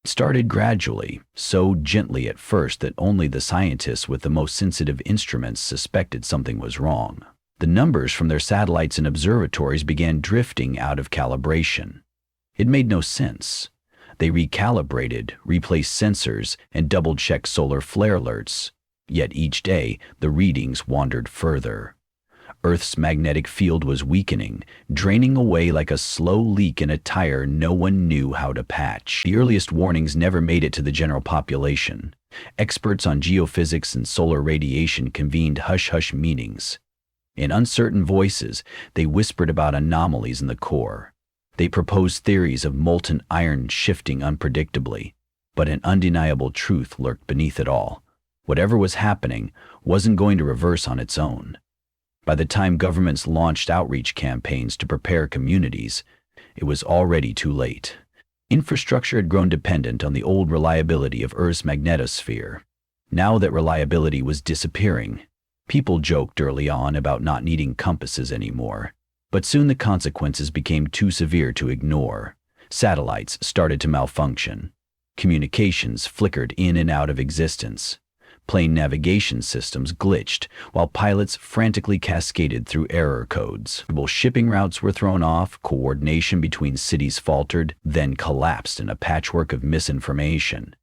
It started gradually, so gently at first that only the scientists with the most sensitive instruments suspected something was wrong. The numbers from their satellites and observatories began drifting out of calibration. It made no sense. They recalibrated, replaced sensors, and double-checked solar flare alerts. Yet each day, the readings wandered further. Earth's magnetic field was weakening, draining away like a slow leak in a tire no one knew how to patch. The earliest warnings never made it to the general population. Experts on geophysics and solar radiation convened hush-hush meetings. In uncertain voices, they whispered about anomalies in the core. They proposed theories of molten iron shifting unpredictably, but an undeniable truth lurked beneath it all. Whatever was happening wasn't going to reverse on its own. By the time governments launched outreach campaigns to prepare communities, it was already too late. Infrastructure had grown dependent on the old reliability of Earth's magnetosphere. Now that reliability was disappearing, people joked early on about not needing compasses anymore. But soon the consequences became too severe to ignore. Satellites started to malfunction. Communications flickered in and out of existence. Plane navigation systems glitched, while pilots frantically cascaded through error codes. Shipping routes were thrown off, coordination between cities faltered, then collapsed in a patchwork of misinformation.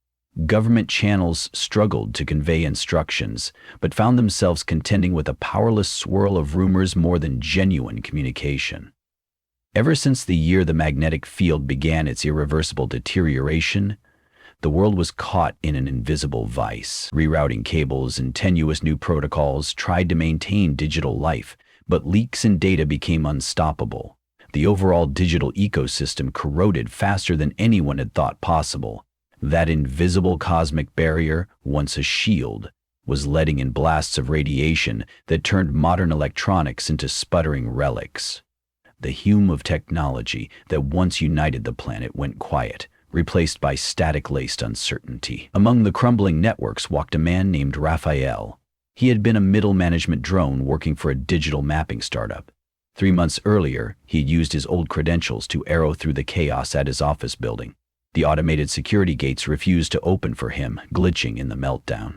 Government channels struggled to convey instructions, but found themselves contending with a powerless swirl of rumors more than genuine communication. Ever since the year the magnetic field began its irreversible deterioration, the world was caught in an invisible vice. Rerouting cables and tenuous new protocols tried to maintain digital life, but leaks in data became unstoppable. The overall digital ecosystem corroded faster than anyone had thought possible. That invisible cosmic barrier, once a shield, was letting in blasts of radiation that turned modern electronics into sputtering relics. The hum of technology that once united the planet went quiet, replaced by static-laced uncertainty. Among the crumbling networks walked a man named Raphael. He had been a middle management drone working for a digital mapping startup. 3 months earlier, he had used his old credentials to arrow through the chaos at his office building. The automated security gates refused to open for him, glitching in the meltdown.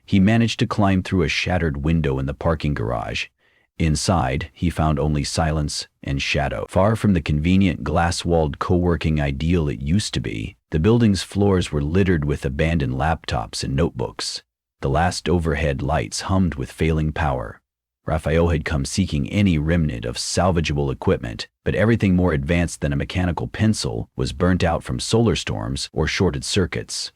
He managed to climb through a shattered window in the parking garage. Inside, he found only silence and shadow. Far from the convenient glass-walled co-working ideal it used to be, the building's floors were littered with abandoned laptops and notebooks. The last overhead lights hummed with failing power. Raphael had come seeking any remnant of salvageable equipment, but everything more advanced than a mechanical pencil was burnt out from solar storms or shorted circuits.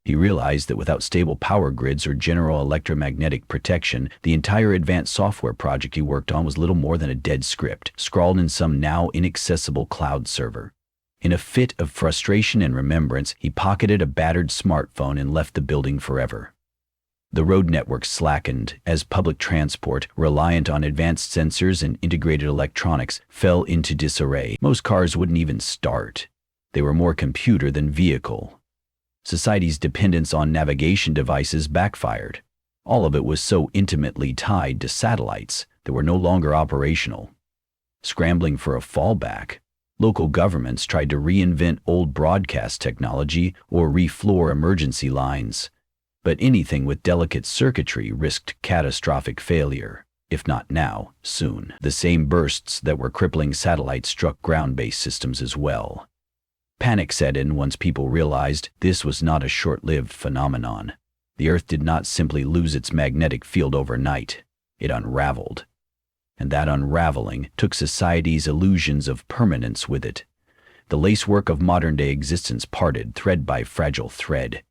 He realized that without stable power grids or general electromagnetic protection, the entire advanced software project he worked on was little more than a dead script, scrawled in some now inaccessible cloud server. In a fit of frustration and remembrance, he pocketed a battered smartphone and left the building forever. The road network slackened as public transport, reliant on advanced sensors and integrated electronics, fell into disarray. Most cars wouldn't even start. They were more computer than vehicle. Society's dependence on navigation devices backfired. All of it was so intimately tied to satellites that were no longer operational. Scrambling for a fallback, local governments tried to reinvent old broadcast technology or refloor emergency lines. But anything with delicate circuitry risked catastrophic failure. If not now, soon. The same bursts that were crippling satellites struck ground-based systems as well. Panic set in once people realized this was not a short-lived phenomenon. The Earth did not simply lose its magnetic field overnight. It unraveled. And that unraveling took society's illusions of permanence with it. The lacework of modern-day existence parted thread by fragile thread.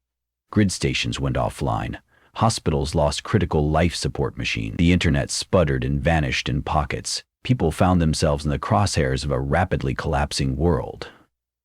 Grid stations went offline. Hospitals lost critical life support machines. The internet sputtered and vanished in pockets. People found themselves in the crosshairs of a rapidly collapsing world.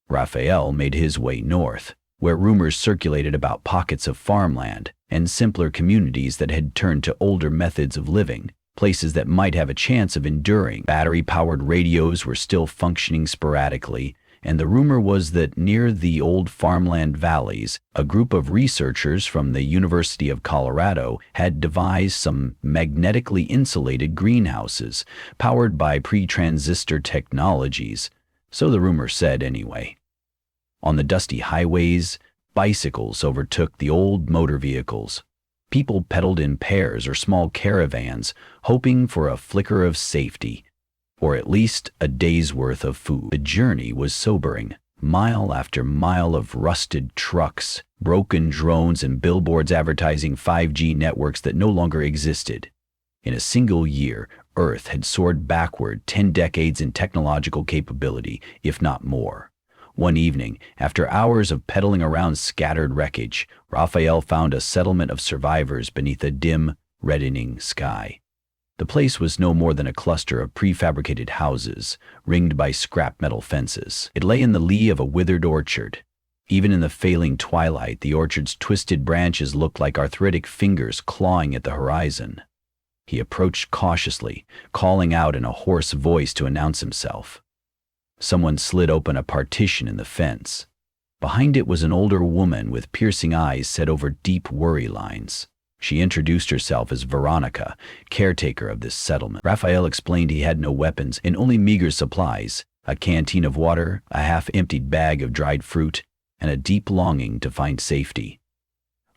Raphael made his way north, where rumors circulated about pockets of farmland and simpler communities that had turned to older methods of living, places that might have a chance of enduring. Battery-powered radios were still functioning sporadically, and the rumor was that near the old farmland valleys, a group of researchers from the University of Colorado had devised some magnetically insulated greenhouses powered by pre-transistor technologies, so the rumor said anyway. On the dusty highways, bicycles overtook the old motor vehicles. People pedaled in pairs or small caravans, hoping for a flicker of safety, or at least a day's worth of food. The journey was sobering. Mile after mile of rusted trucks, broken drones, and billboards advertising 5G networks that no longer existed. In a single year, Earth had soared backward 10 decades in technological capability, if not more. One evening, after hours of pedaling around scattered wreckage, Raphael found a settlement of survivors beneath a dim, reddening sky. The place was no more than a cluster of prefabricated houses, ringed by scrap metal fences. It lay in the lee of a withered orchard. Even in the failing twilight, the orchard's twisted branches looked like arthritic fingers clawing at the horizon. He approached cautiously, calling out in a hoarse voice to announce himself. Someone slid open a partition in the fence. Behind it was an older woman with piercing eyes set over deep worry lines. She introduced herself as Veronica, caretaker of this settlement. Raphael explained he had no weapons and only meager supplies, a canteen of water, a half-emptied bag of dried fruit, and a deep longing to find safety.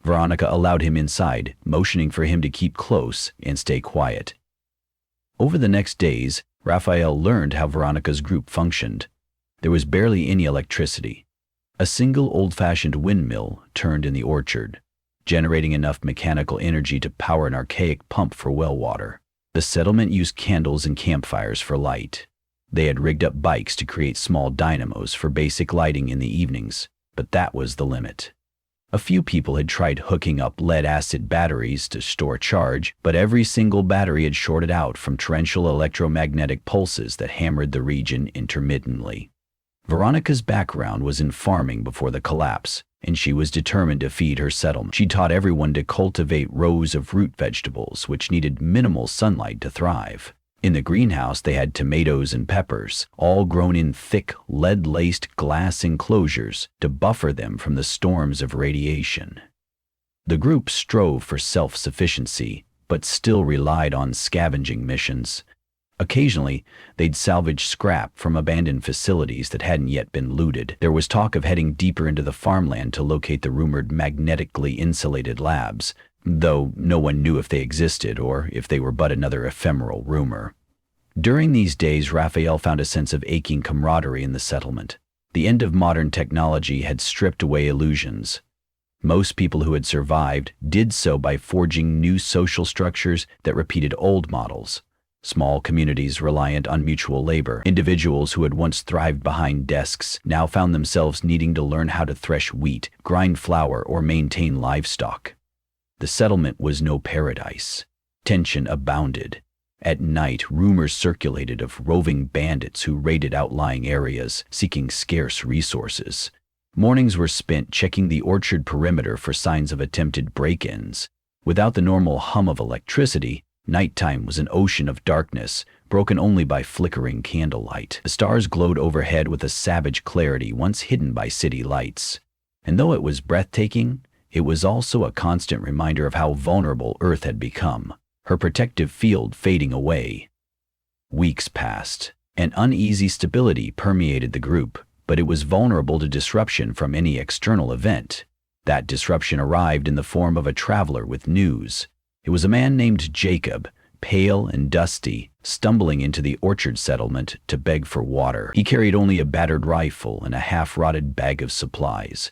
Veronica allowed him inside, motioning for him to keep close and stay quiet. Over the next days, Raphael learned how Veronica's group functioned. There was barely any electricity. A single old-fashioned windmill turned in the orchard, generating enough mechanical energy to power an archaic pump for well water. The settlement used candles and campfires for light. They had rigged up bikes to create small dynamos for basic lighting in the evenings, but that was the limit. A few people had tried hooking up lead-acid batteries to store charge, but every single battery had shorted out from torrential electromagnetic pulses that hammered the region intermittently. Veronica's background was in farming before the collapse, and she was determined to feed her settlement. She taught everyone to cultivate rows of root vegetables which needed minimal sunlight to thrive. In the greenhouse they had tomatoes and peppers, all grown in thick, lead-laced glass enclosures to buffer them from the storms of radiation. The group strove for self-sufficiency, but still relied on scavenging missions. Occasionally, they'd salvage scrap from abandoned facilities that hadn't yet been looted. There was talk of heading deeper into the farmland to locate the rumored magnetically insulated labs, though no one knew if they existed or if they were but another ephemeral rumor. During these days, Raphael found a sense of aching camaraderie in the settlement. The end of modern technology had stripped away illusions. Most people who had survived did so by forging new social structures that repeated old models. Small communities reliant on mutual labor. Individuals who had once thrived behind desks now found themselves needing to learn how to thresh wheat, grind flour, or maintain livestock. The settlement was no paradise. Tension abounded. At night, rumors circulated of roving bandits who raided outlying areas, seeking scarce resources. Mornings were spent checking the orchard perimeter for signs of attempted break-ins. Without the normal hum of electricity, nighttime was an ocean of darkness, broken only by flickering candlelight. The stars glowed overhead with a savage clarity once hidden by city lights. And though it was breathtaking, it was also a constant reminder of how vulnerable Earth had become, her protective field fading away. Weeks passed. An uneasy stability permeated the group, but it was vulnerable to disruption from any external event. That disruption arrived in the form of a traveler with news. It was a man named Jacob, pale and dusty, stumbling into the orchard settlement to beg for water. He carried only a battered rifle and a half-rotted bag of supplies.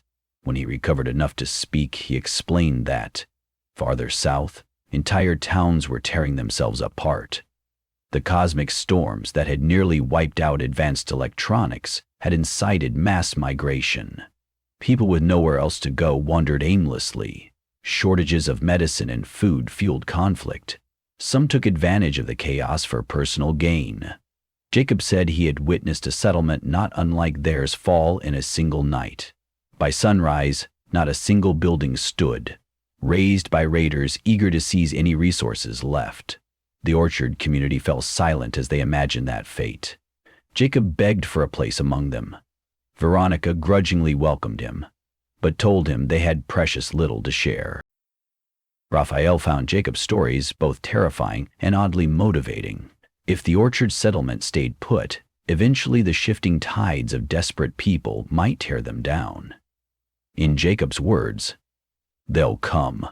When he recovered enough to speak, he explained that, farther south, entire towns were tearing themselves apart. The cosmic storms that had nearly wiped out advanced electronics had incited mass migration. People with nowhere else to go wandered aimlessly. Shortages of medicine and food fueled conflict. Some took advantage of the chaos for personal gain. Jacob said he had witnessed a settlement not unlike theirs fall in a single night. By sunrise, not a single building stood, razed by raiders eager to seize any resources left. The orchard community fell silent as they imagined that fate. Jacob begged for a place among them. Veronica grudgingly welcomed him, but told him they had precious little to share. Raphael found Jacob's stories both terrifying and oddly motivating. If the orchard settlement stayed put, Eventually, the shifting tides of desperate people might tear them down. In Jacob's words, they'll come,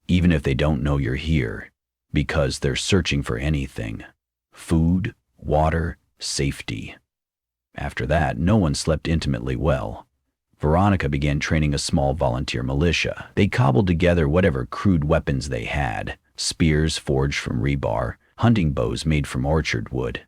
even if they don't know you're here, because they're searching for anything: food, water, safety. After that, no one slept intimately well. Veronica began training a small volunteer militia. They cobbled together whatever crude weapons they had: spears forged from rebar, hunting bows made from orchard wood.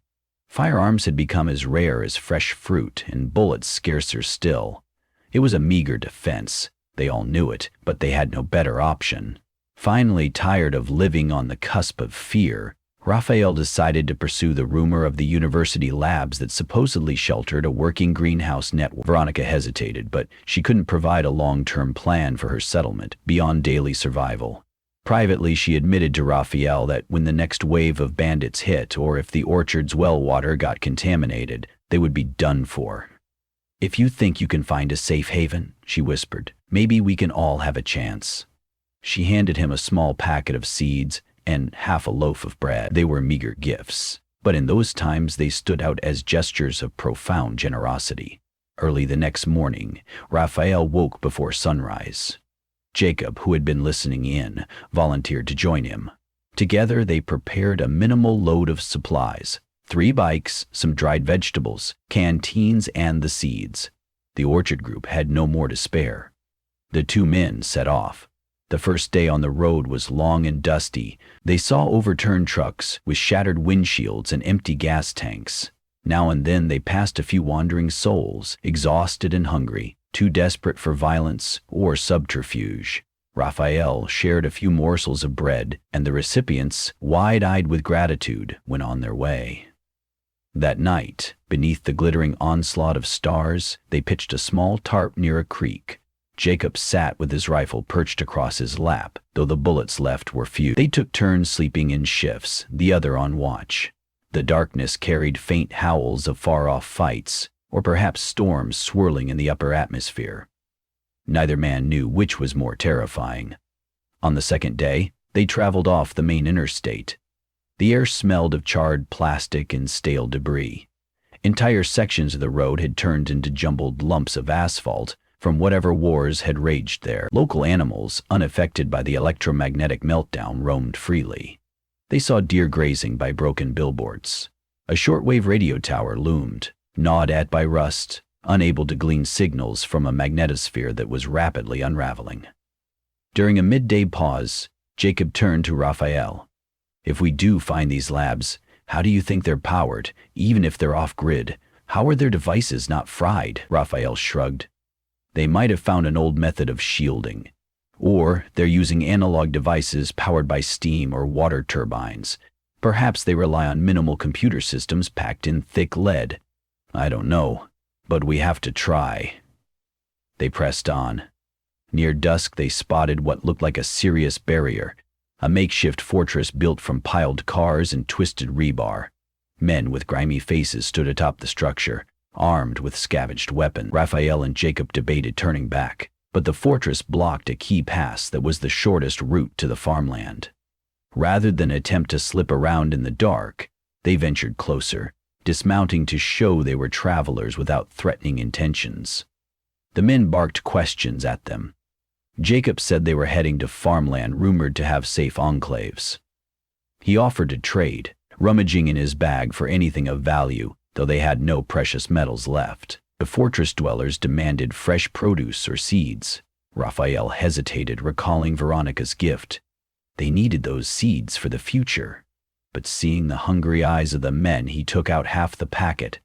Firearms had become as rare as fresh fruit, and bullets scarcer still. It was a meager defense. They all knew it, but they had no better option. Finally, tired of living on the cusp of fear, Raphael decided to pursue the rumor of the university labs that supposedly sheltered a working greenhouse network. Veronica hesitated, but she couldn't provide a long-term plan for her settlement beyond daily survival. Privately, she admitted to Raphael that when the next wave of bandits hit, or if the orchard's well water got contaminated, they would be done for. "If you think you can find a safe haven," she whispered, "maybe we can all have a chance." She handed him a small packet of seeds and half a loaf of bread. They were meager gifts, but in those times they stood out as gestures of profound generosity. Early the next morning, Raphael woke before sunrise. Jacob, who had been listening in, volunteered to join him. Together they prepared a minimal load of supplies: 3 bikes, some dried vegetables, canteens, and the seeds. The orchard group had no more to spare. The 2 men set off. The first day on the road was long and dusty. They saw overturned trucks with shattered windshields and empty gas tanks. Now and then they passed a few wandering souls, exhausted and hungry, too desperate for violence or subterfuge. Raphael shared a few morsels of bread, and the recipients, wide-eyed with gratitude, went on their way. That night, beneath the glittering onslaught of stars, they pitched a small tarp near a creek. Jacob sat with his rifle perched across his lap, though the bullets left were few. They took turns sleeping in shifts, the other on watch. The darkness carried faint howls of far-off fights, or perhaps storms swirling in the upper atmosphere. Neither man knew which was more terrifying. On the second day, they traveled off the main interstate. The air smelled of charred plastic and stale debris. Entire sections of the road had turned into jumbled lumps of asphalt from whatever wars had raged there. Local animals, unaffected by the electromagnetic meltdown, roamed freely. They saw deer grazing by broken billboards. A shortwave radio tower loomed, gnawed at by rust, unable to glean signals from a magnetosphere that was rapidly unraveling. During a midday pause, Jacob turned to Raphael. "If we do find these labs, how do you think they're powered, even if they're off-grid? How are their devices not fried?" Raphael shrugged. "They might have found an old method of shielding. Or they're using analog devices powered by steam or water turbines. Perhaps they rely on minimal computer systems packed in thick lead. I don't know, but we have to try." They pressed on. Near dusk they spotted what looked like a serious barrier, a makeshift fortress built from piled cars and twisted rebar. Men with grimy faces stood atop the structure, armed with scavenged weapons. Raphael and Jacob debated turning back, but the fortress blocked a key pass that was the shortest route to the farmland. Rather than attempt to slip around in the dark, they ventured closer, dismounting to show they were travelers without threatening intentions. The men barked questions at them. Jacob said they were heading to farmland rumored to have safe enclaves. He offered to trade, rummaging in his bag for anything of value, though they had no precious metals left. The fortress dwellers demanded fresh produce or seeds. Raphael hesitated, recalling Veronica's gift. They needed those seeds for the future. But seeing the hungry eyes of the men, he took out half the packet.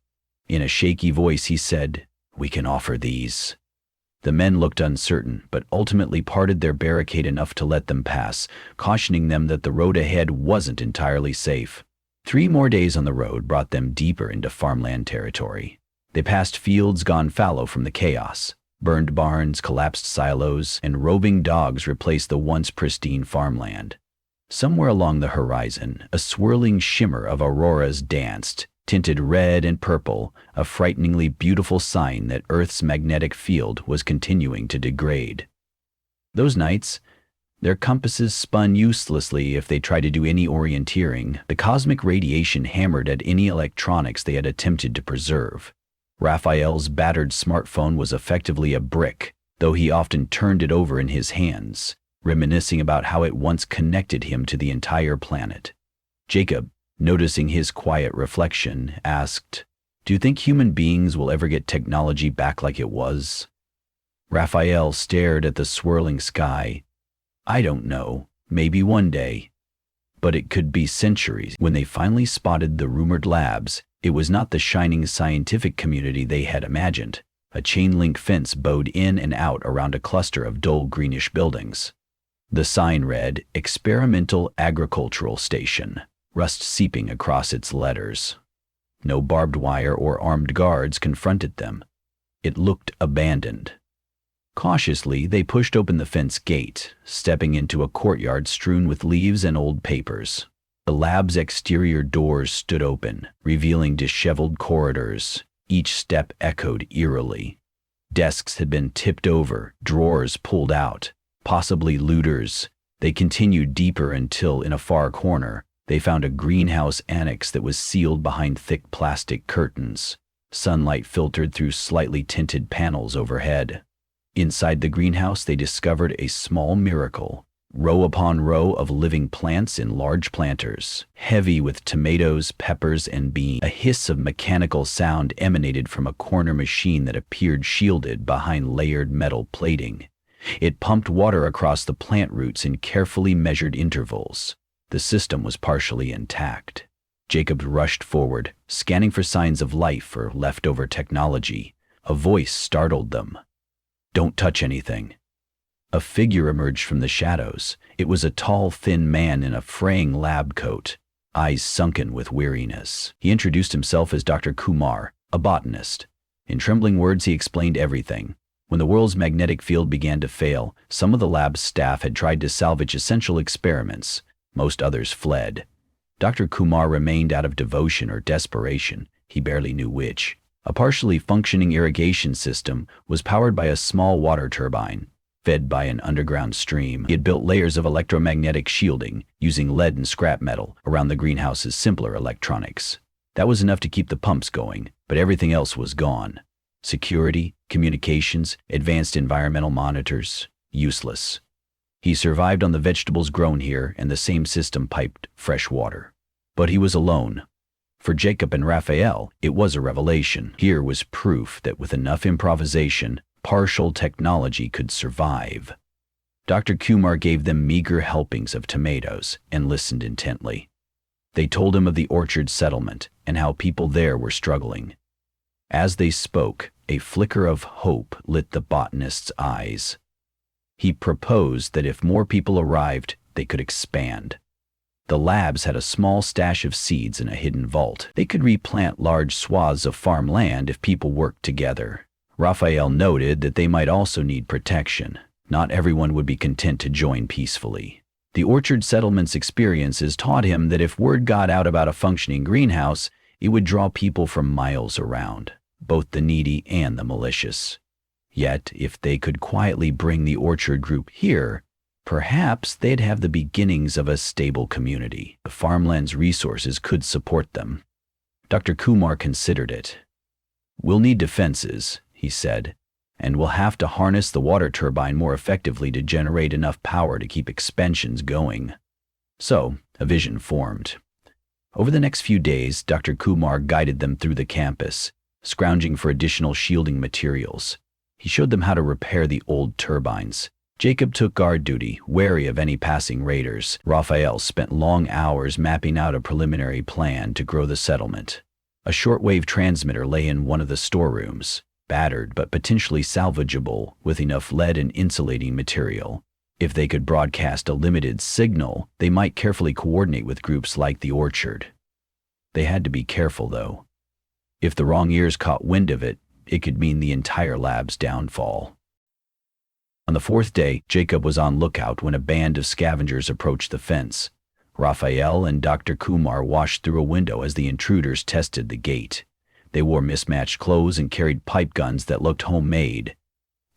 In a shaky voice he said, "We can offer these." The men looked uncertain, but ultimately parted their barricade enough to let them pass, cautioning them that the road ahead wasn't entirely safe. 3 more days on the road brought them deeper into farmland territory. They passed fields gone fallow from the chaos. Burned barns, collapsed silos, and roving dogs replaced the once pristine farmland. Somewhere along the horizon, a swirling shimmer of auroras danced, tinted red and purple, a frighteningly beautiful sign that Earth's magnetic field was continuing to degrade. Those nights, Their compasses spun uselessly if they tried to do any orienteering. The cosmic radiation hammered at any electronics they had attempted to preserve. Raphael's battered smartphone was effectively a brick, though he often turned it over in his hands, reminiscing about how it once connected him to the entire planet. Jacob, noticing his quiet reflection, asked, "Do you think human beings will ever get technology back like it was?" Raphael stared at the swirling sky. "I don't know, maybe one day. But it could be centuries." When they finally spotted the rumored labs, it was not the shining scientific community they had imagined. A chain-link fence bowed in and out around a cluster of dull greenish buildings. The sign read, "Experimental Agricultural Station," rust seeping across its letters. No barbed wire or armed guards confronted them. It looked abandoned. Cautiously, they pushed open the fence gate, stepping into a courtyard strewn with leaves and old papers. The lab's exterior doors stood open, revealing disheveled corridors. Each step echoed eerily. Desks had been tipped over, drawers pulled out, possibly looters. They continued deeper until, in a far corner, they found a greenhouse annex that was sealed behind thick plastic curtains. Sunlight filtered through slightly tinted panels overhead. Inside the greenhouse, they discovered a small miracle. Row upon row of living plants in large planters, heavy with tomatoes, peppers, and beans. A hiss of mechanical sound emanated from a corner machine that appeared shielded behind layered metal plating. It pumped water across the plant roots in carefully measured intervals. The system was partially intact. Jacob rushed forward, scanning for signs of life or leftover technology. A voice startled them. "Don't touch anything." A figure emerged from the shadows. It was a tall, thin man in a fraying lab coat, eyes sunken with weariness. He introduced himself as Dr. Kumar, a botanist. In trembling words, he explained everything. When the world's magnetic field began to fail, some of the lab's staff had tried to salvage essential experiments. Most others fled. Dr. Kumar remained out of devotion or desperation. He barely knew which. A partially functioning irrigation system was powered by a small water turbine, fed by an underground stream. He had built layers of electromagnetic shielding, using lead and scrap metal, around the greenhouse's simpler electronics. That was enough to keep the pumps going, but everything else was gone. Security, communications, advanced environmental monitors, useless. He survived on the vegetables grown here, and the same system piped fresh water. But he was alone. For Jacob and Raphael, it was a revelation. Here was proof that with enough improvisation, partial technology could survive. Dr. Kumar gave them meager helpings of tomatoes and listened intently. They told him of the orchard settlement and how people there were struggling. As they spoke, a flicker of hope lit the botanist's eyes. He proposed that if more people arrived, they could expand. The labs had a small stash of seeds in a hidden vault. They could replant large swaths of farmland if people worked together. Raphael noted that they might also need protection. Not everyone would be content to join peacefully. The orchard settlement's experiences taught him that if word got out about a functioning greenhouse, it would draw people from miles around, both the needy and the malicious. Yet, if they could quietly bring the orchard group here, perhaps they'd have the beginnings of a stable community. The farmland's resources could support them. Dr. Kumar considered it. "We'll need defenses," he said, "and we'll have to harness the water turbine more effectively to generate enough power to keep expansions going." So, a vision formed. Over the next few days, Dr. Kumar guided them through the campus, scrounging for additional shielding materials. He showed them how to repair the old turbines. Jacob took guard duty, wary of any passing raiders. Raphael spent long hours mapping out a preliminary plan to grow the settlement. A shortwave transmitter lay in one of the storerooms, battered but potentially salvageable with enough lead and insulating material. If they could broadcast a limited signal, they might carefully coordinate with groups like the orchard. They had to be careful, though. If the wrong ears caught wind of it, it could mean the entire lab's downfall. On the fourth day, Jacob was on lookout when a band of scavengers approached the fence. Raphael and Dr. Kumar watched through a window as the intruders tested the gate. They wore mismatched clothes and carried pipe guns that looked homemade.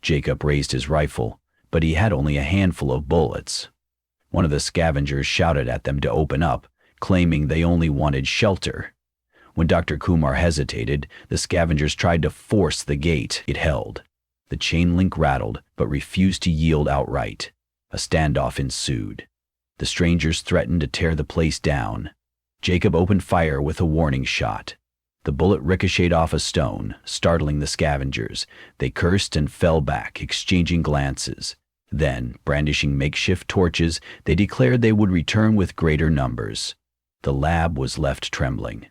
Jacob raised his rifle, but he had only a handful of bullets. One of the scavengers shouted at them to open up, claiming they only wanted shelter. When Dr. Kumar hesitated, the scavengers tried to force the gate. It held. The chain link rattled, but refused to yield outright. A standoff ensued. The strangers threatened to tear the place down. Jacob opened fire with a warning shot. The bullet ricocheted off a stone, startling the scavengers. They cursed and fell back, exchanging glances. Then, brandishing makeshift torches, they declared they would return with greater numbers. The lab was left trembling.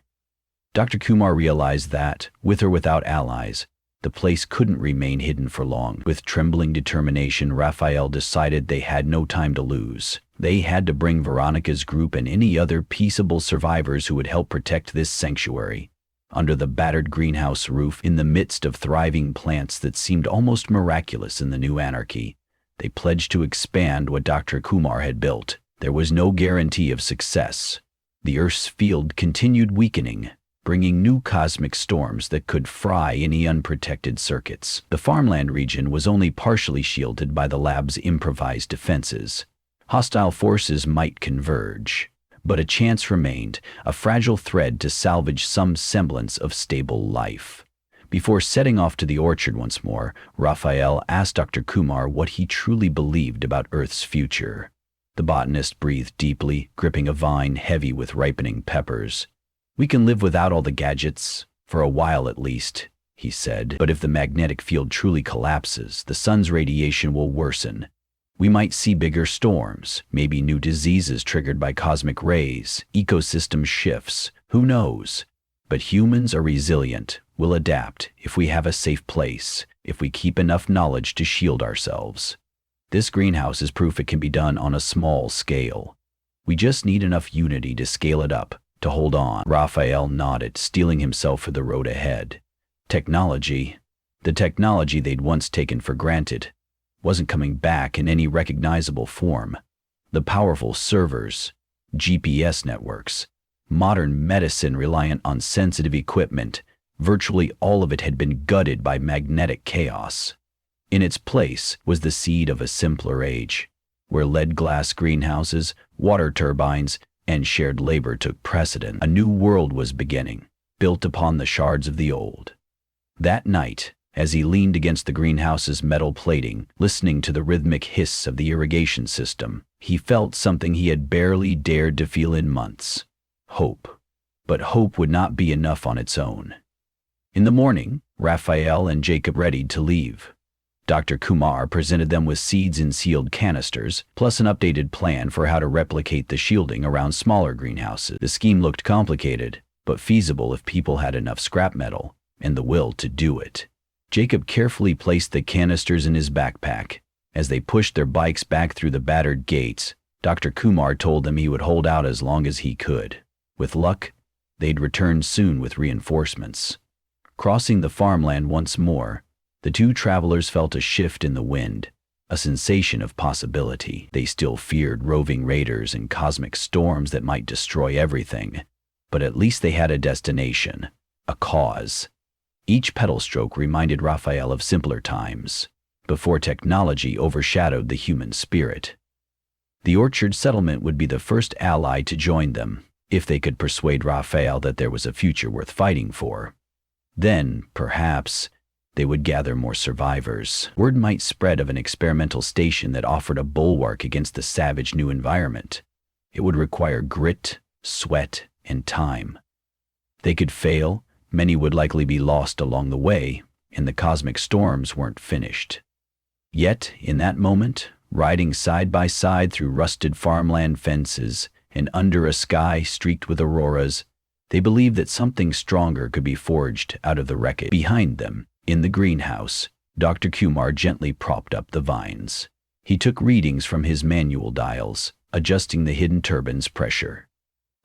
Dr. Kumar realized that, with or without allies, the place couldn't remain hidden for long. With trembling determination, Raphael decided they had no time to lose. They had to bring Veronica's group and any other peaceable survivors who would help protect this sanctuary. Under the battered greenhouse roof, in the midst of thriving plants that seemed almost miraculous in the new anarchy, they pledged to expand what Dr. Kumar had built. There was no guarantee of success. The Earth's field continued weakening, bringing new cosmic storms that could fry any unprotected circuits. The farmland region was only partially shielded by the lab's improvised defenses. Hostile forces might converge, but a chance remained, a fragile thread to salvage some semblance of stable life. Before setting off to the orchard once more, Raphael asked Dr. Kumar what he truly believed about Earth's future. The botanist breathed deeply, gripping a vine heavy with ripening peppers. "We can live without all the gadgets, for a while at least," he said. "But if the magnetic field truly collapses, the sun's radiation will worsen. We might see bigger storms, maybe new diseases triggered by cosmic rays, ecosystem shifts, who knows? But humans are resilient, will adapt if we have a safe place, if we keep enough knowledge to shield ourselves. This greenhouse is proof it can be done on a small scale. We just need enough unity to scale it up, to hold on." Raphael nodded, steeling himself for the road ahead. Technology, the technology they'd once taken for granted, wasn't coming back in any recognizable form. The powerful servers, GPS networks, modern medicine reliant on sensitive equipment, virtually all of it had been gutted by magnetic chaos. In its place was the seed of a simpler age, where lead-glass greenhouses, water turbines, and shared labor took precedent. A new world was beginning, built upon the shards of the old. That night, as he leaned against the greenhouse's metal plating, listening to the rhythmic hiss of the irrigation system, he felt something he had barely dared to feel in months. Hope. But hope would not be enough on its own. In the morning, Raphael and Jacob readied to leave. Dr. Kumar presented them with seeds in sealed canisters, plus an updated plan for how to replicate the shielding around smaller greenhouses. The scheme looked complicated, but feasible if people had enough scrap metal and the will to do it. Jacob carefully placed the canisters in his backpack. As they pushed their bikes back through the battered gates, Dr. Kumar told them he would hold out as long as he could. With luck, they'd return soon with reinforcements. Crossing the farmland once more, the two travelers felt a shift in the wind, a sensation of possibility. They still feared roving raiders and cosmic storms that might destroy everything, but at least they had a destination, a cause. Each pedal stroke reminded Raphael of simpler times, before technology overshadowed the human spirit. The orchard settlement would be the first ally to join them, if they could persuade Raphael that there was a future worth fighting for. Then, perhaps, they would gather more survivors. Word might spread of an experimental station that offered a bulwark against the savage new environment. It would require grit, sweat, and time. They could fail, many would likely be lost along the way, and the cosmic storms weren't finished. Yet, in that moment, riding side by side through rusted farmland fences and under a sky streaked with auroras, they believed that something stronger could be forged out of the wreckage. Behind them, in the greenhouse, Dr. Kumar gently propped up the vines. He took readings from his manual dials, adjusting the hidden turbine's pressure.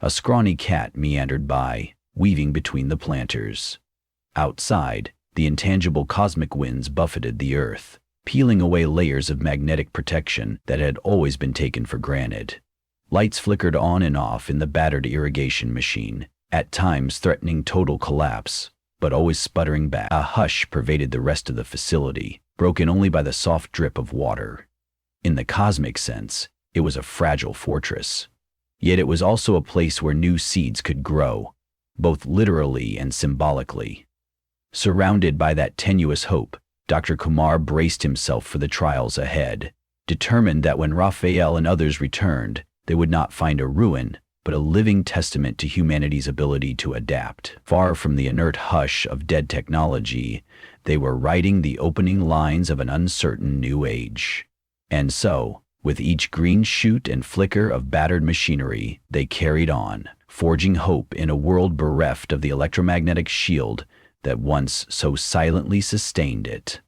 A scrawny cat meandered by, weaving between the planters. Outside, the intangible cosmic winds buffeted the earth, peeling away layers of magnetic protection that had always been taken for granted. Lights flickered on and off in the battered irrigation machine, at times threatening total collapse, but always sputtering back. A hush pervaded the rest of the facility, broken only by the soft drip of water. In the cosmic sense, It was a fragile fortress. Yet it was also a place where new seeds could grow, both literally and symbolically. Surrounded by that tenuous hope, Dr. Kumar braced himself for the trials ahead, determined that when Raphael and others returned, they would not find a ruin, but a living testament to humanity's ability to adapt. Far from the inert hush of dead technology, they were writing the opening lines of an uncertain new age. And so, with each green shoot and flicker of battered machinery, they carried on, forging hope in a world bereft of the electromagnetic shield that once so silently sustained it.